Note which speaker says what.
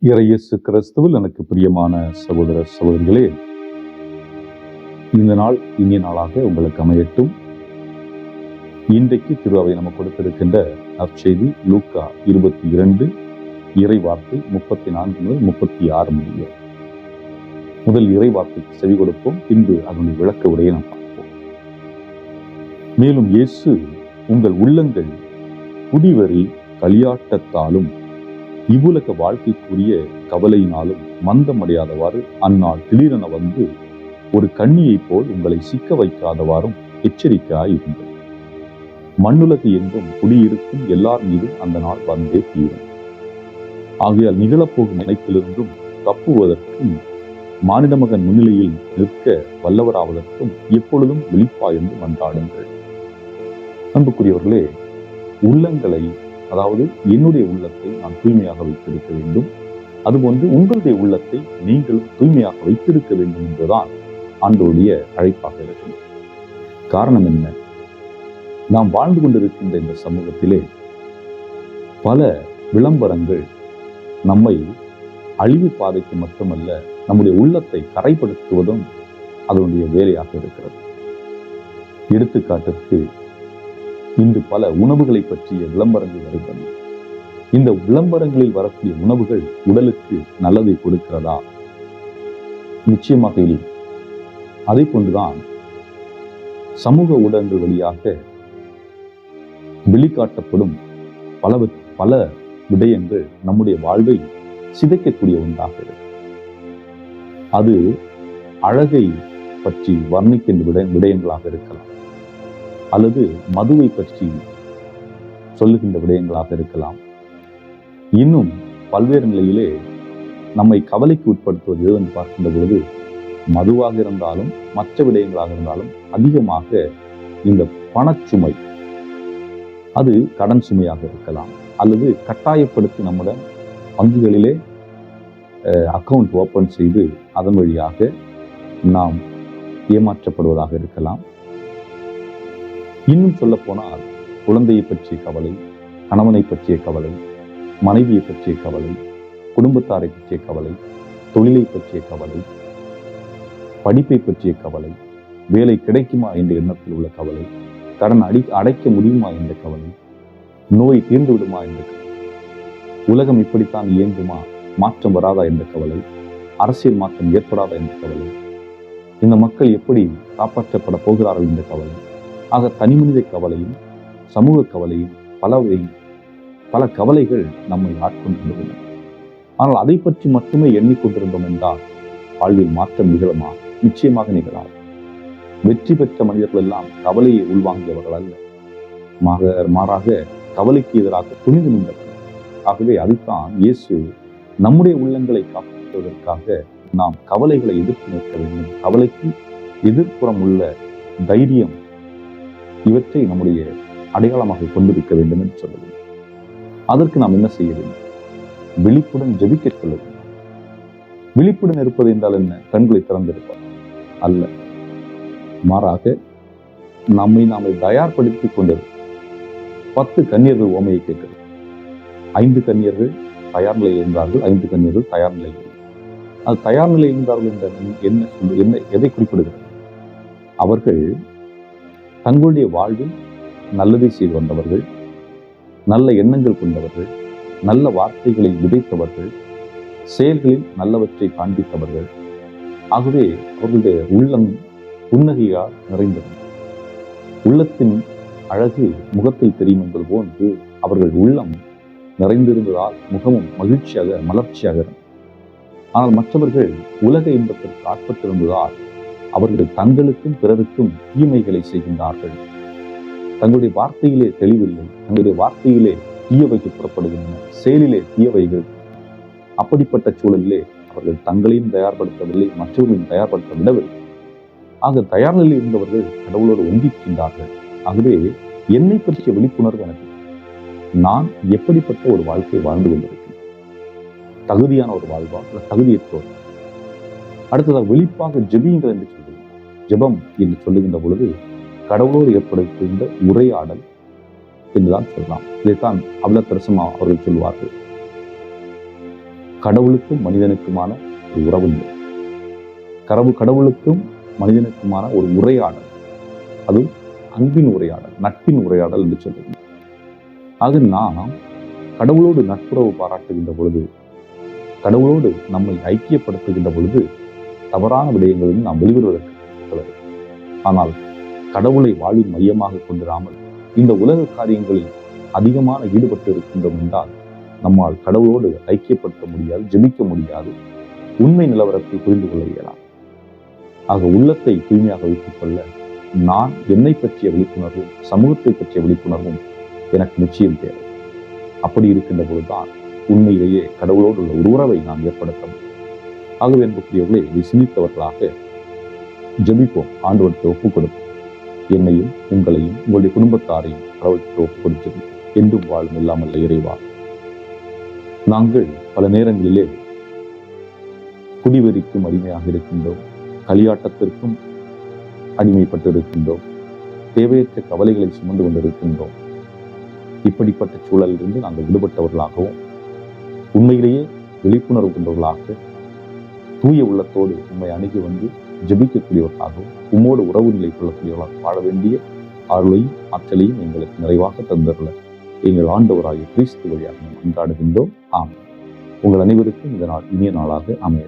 Speaker 1: இயேசு கிறிஸ்துவில் எனக்கு பிரியமான சகோதர சகோதரிகளே, இந்த நாள் இனிய நாளாக உங்களுக்கு அமையட்டும். இன்றைக்கு திருவாவை நமக்கு கொடுத்திருக்கின்ற நற்செய்தி லூக்கா 22 இறை வார்த்தை 34 முதல் 36 முடிய. முதல் இறை வார்த்தைக்கு செவி கொடுப்போம், பின்பு அதனுடைய விளக்க உரையை நாம் பார்ப்போம். மேலும் இயேசு, உங்கள் உள்ளங்கள் குடிவெறி களியாட்டத்தாலும் இவ்வுலக வாழ்க்கைக்குரிய கவலையினாலும் மந்தமடையாதவாறு அந்நாள் திடீரென வந்து ஒரு கண்ணியைப் போல் உங்களை சிக்க வைக்காதவாறும் எச்சரிக்கையாயிருங்கள். மண்ணுலகு எங்கும் குடியிருக்கும் எல்லார் மீதும் அந்த நாள் வந்தே தீரும். ஆகையால் நிகழப்போகும் நினைப்பிலிருந்தும் தப்புவதற்கும் மானிட மகன் முன்னிலையில் நிற்க வல்லவராவதற்கும் எப்பொழுதும் விழிப்பாயிருந்து மன்றாடுங்கள். அன்புக்குரியவர்களே, உள்ளங்களை, அதாவது என்னுடைய உள்ளத்தை நான் தூய்மையாக வைத்திருக்க வேண்டும், அதுபோன்று உங்களுடைய உள்ளத்தை நீங்களும் தூய்மையாக வைத்திருக்க வேண்டும் என்பதுதான் ஆண்டவருடைய அழைப்பாக இருக்கிறது. காரணம் என்ன? நாம் வாழ்ந்து கொண்டிருக்கின்ற இந்த சமூகத்திலே பல விளம்பரங்கள் நம்மை அழிவு பாதைக்கு மட்டுமல்ல, நம்முடைய உள்ளத்தை கரைப்படுத்துவதும் அதனுடைய வேலையாக இருக்கிறது. எடுத்துக்காட்டிற்கு, இன்று பல உணவுகளை பற்றிய விளம்பரங்கள் வருகிறது. இந்த விளம்பரங்களில் வரக்கூடிய உணவுகள் உடலுக்கு நல்லதை கொடுக்கிறதா? நிச்சயமாக இல்லை. அதை கொண்டுதான் சமூக ஊடகங்கள் வழியாக வெளிக்காட்டப்படும் பல விடயங்கள் நம்முடைய வாழ்வை சிதைக்கக்கூடிய ஒன்றாக இருக்கு. அது அழகை பற்றி வர்ணிக்கின்ற விடயங்களாக இருக்கலாம், அல்லது மதுவை பற்றி சொல்லுகின்ற விடயங்களாக இருக்கலாம். இன்னும் பல்வேறு நிலையிலே நம்மை கவலைக்கு உட்படுத்துவது என்று பார்க்கின்ற பொழுது, மதுவாக இருந்தாலும் மற்ற விடயங்களாக இருந்தாலும் அதிகமாக இந்த பணச்சுமை, அது கடன் சுமையாக இருக்கலாம், அல்லது கட்டாயப்படுத்தி நம்முடன் வங்கிகளிலே அக்கவுண்ட் ஓப்பன் செய்து அதன் வழியாக நாம் ஏமாற்றப்படுவதாக இருக்கலாம். இன்னும் சொல்ல போனால், குழந்தையை பற்றிய கவலை, கணவனை பற்றிய கவலை, மனைவியை பற்றிய கவலை, குடும்பத்தாரை பற்றிய கவலை, தொழிலை பற்றிய கவலை, படிப்பை பற்றிய கவலை, வேலை கிடைக்குமா என்ற எண்ணத்தில் உள்ள கவலை, கடன் அடைக்க முடியுமா என்ற கவலை, நோய் தீர்ந்து விடுமா என்ற கவலை, உலகம் இப்படித்தான் இயங்குமா, மாற்றம் வராதா என்ற கவலை, அரசியல் மாற்றம் ஏற்படாதா என்ற கவலை, இந்த மக்கள் எப்படி காப்பாற்றப்பட போகிறார்கள் என்ற கவலை. ஆக தனிமனித கவலையும் சமூக கவலையும் பல கவலைகள் நம்மை ஆட்கொண்டிருந்தன. ஆனால் அதை பற்றி மட்டுமே எண்ணிக்கொண்டிருந்தோம் என்றால் வாழ்வில் மாற்றம் நிகழுமா? நிச்சயமாக நிகழாது. வெற்றி பெற்ற மனிதர்கள் எல்லாம் கவலையை உள்வாங்கியவர்கள் அல்ல, மாறாக கவலைக்கு எதிராக துணிந்து நின்றவர்கள். ஆகவே அதைத்தான் இயேசு நம்முடைய உள்ளங்களை காப்பாற்றுவதற்காக நாம் கவலைகளை எதிர்த்து நிற்க வேண்டும். கவலைக்கு எதிர்ப்புறம் உள்ள தைரியம், இவற்றை நம்முடைய அடையாளமாக கொண்டிருக்க வேண்டும் என்று சொல்ல வேண்டும். அதற்கு நாம் என்ன செய்ய வேண்டும்? விழிப்புடன் ஜெபிக்க சொல்ல வேண்டும். விழிப்புடன் இருப்பது என்றால் என்ன? கண்களை திறந்திருப்பது அல்ல, மாறாக நாமே தயார்படுத்திக் கொண்டது. 10 கன்னியர்கள் உவமையை கேட்டது. 5 கன்னியர்கள் தயார் நிலையில் இருந்தார்கள், 5 கன்னியர்கள் தயார் நிலையில். அது தயார் நிலையில் இருந்தார்கள் என்ற எதை குறிப்பிடுகிறது? அவர்கள் தங்களுடைய வாழ்வில் நல்லதை செய்து வந்தவர்கள், நல்ல எண்ணங்கள் கொண்டவர்கள், நல்ல வார்த்தைகளை விதைத்தவர்கள், செயல்களில் நல்லவற்றை காண்பித்தவர்கள். ஆகவே அவர்களுடைய உள்ளம் புன்னகையால் நிறைந்தது. உள்ளத்தின் அழகு முகத்தில் தெரியும் என்பது போன்று அவர்கள் உள்ளம் நிறைந்திருந்ததால் முகமும் மகிழ்ச்சியாக மலர்ச்சியாக இருந்தது. ஆனால் மற்றவர்கள் உலக இன்பத்திற்கு ஆட்பட்டிருந்ததால் அவர்கள் தங்களுக்கும் பிறருக்கும் தீமைகளை செய்கின்றார்கள். தங்களுடைய வார்த்தையிலே தெளிவில்லை, தங்களுடைய வார்த்தையிலே தீயவைக்கு புறப்படுகின்றன, செயலிலே தீயவைகள். அப்படிப்பட்ட சூழலிலே அவர்கள் தங்களையும் தயார்படுத்தவில்லை, மற்றவர்களையும் தயார்படுத்த விடவில்லை. ஆக தயார் நிலையில் இருந்தவர்கள் கடவுளோடு ஒன்றிக்கின்றார்கள். ஆகவே என்னை பற்றிய விழிப்புணர்வு எனக்கு, நான் எப்படிப்பட்ட ஒரு வாழ்க்கை வாழ்ந்து கொண்டிருக்கிறேன், தகுதியான ஒரு வாழ்வா அல்ல தகுதியற்றோர். அடுத்ததாக விழிப்பாக ஜெபியுங்கள் என்று சொல்லுங்கள். ஜெபம் என்று சொல்லுகின்ற பொழுது கடவுளோடு ஏற்படுத்துகின்ற உரையாடல் என்றுதான் சொல்லலாம். இதைத்தான் அவ்வளவு தரிசமா அவர்கள் சொல்வார்கள். கடவுளுக்கும் மனிதனுக்குமான ஒரு உறவு இல்லை. கடவுளுக்கும் மனிதனுக்குமான ஒரு உரையாடல், அதுவும் அன்பின் உரையாடல், நட்பின் உரையாடல் என்று சொல்லுவோம். ஆக நாம் கடவுளோடு நட்புறவு பாராட்டுகின்ற பொழுது, கடவுளோடு நம்மை ஐக்கியப்படுத்துகின்ற பொழுது தவறான விடயங்களில் நாம் வெளிவருவதற்கு. ஆனால் கடவுளை வாழ்வின் மையமாக கொண்டிராமல் இந்த உலக காரியங்களில் அதிகமான ஈடுபட்டு இருக்கின்றோம் என்றால் நம்மால் கடவுளோடு ஐக்கியப்படுத்த முடியாது, ஜெபிக்க முடியாது, உண்மை நிலவரத்தை புரிந்து கொள்ள இயலாம். ஆக உள்ளத்தை தூய்மையாக வைத்துக் கொள்ள நான் என்னை பற்றிய விழிப்புணர்வும் சமூகத்தை பற்றிய விழிப்புணர்வும் எனக்கு நிச்சயம் தேவை. அப்படி இருக்கின்ற பொழுதுதான் உண்மையிலேயே கடவுளோடு உள்ள ஒரு உறவை நாம் ஏற்படுத்த முடியும். ஆகவே என்பதற்குரியவர்களே, இதை சிந்தித்தவர்களாக ஜெபிப்போம், ஆண்டவருக்கு ஒப்புக் கொடுப்போம். என்னையும் உங்களையும் உங்களுடைய குடும்பத்தாரையும் கடவுளுக்கு ஒப்புக் கொடுத்து என்றும் வாழும் இல்லாமல் இறைவா, நாங்கள் பல நேரங்களிலே குடிவெறிக்கும் அடிமையாக இருக்கின்றோம், களியாட்டத்திற்கும் அடிமைப்பட்டு இருக்கின்றோம், தேவையற்ற கவலைகளை சுமந்து கொண்டிருக்கின்றோம். இப்படிப்பட்ட சூழலிலிருந்து நாங்கள் விடுபட்டவர்களாகவும் உண்மையிலேயே விழிப்புணர்வு கொண்டவர்களாக தூய உள்ளத்தோடு உண்மை அணுகி வந்து ஜெபிக்கக்கூடியவர்களாகவும் உம்மோடு உறவு நிலை கொள்ளக்கூடியவர்களாக வாழ வேண்டிய அருளையும் ஆற்றலையும் எங்களுக்கு நிறைவாக தந்தருள எங்கள் ஆண்டவராகிய கிறிஸ்து வழியாக நாம் அன்றாடுகின்றோம். ஆமென். உங்கள் அனைவருக்கும் இந்த நாள் இனிய நாளாக அமைய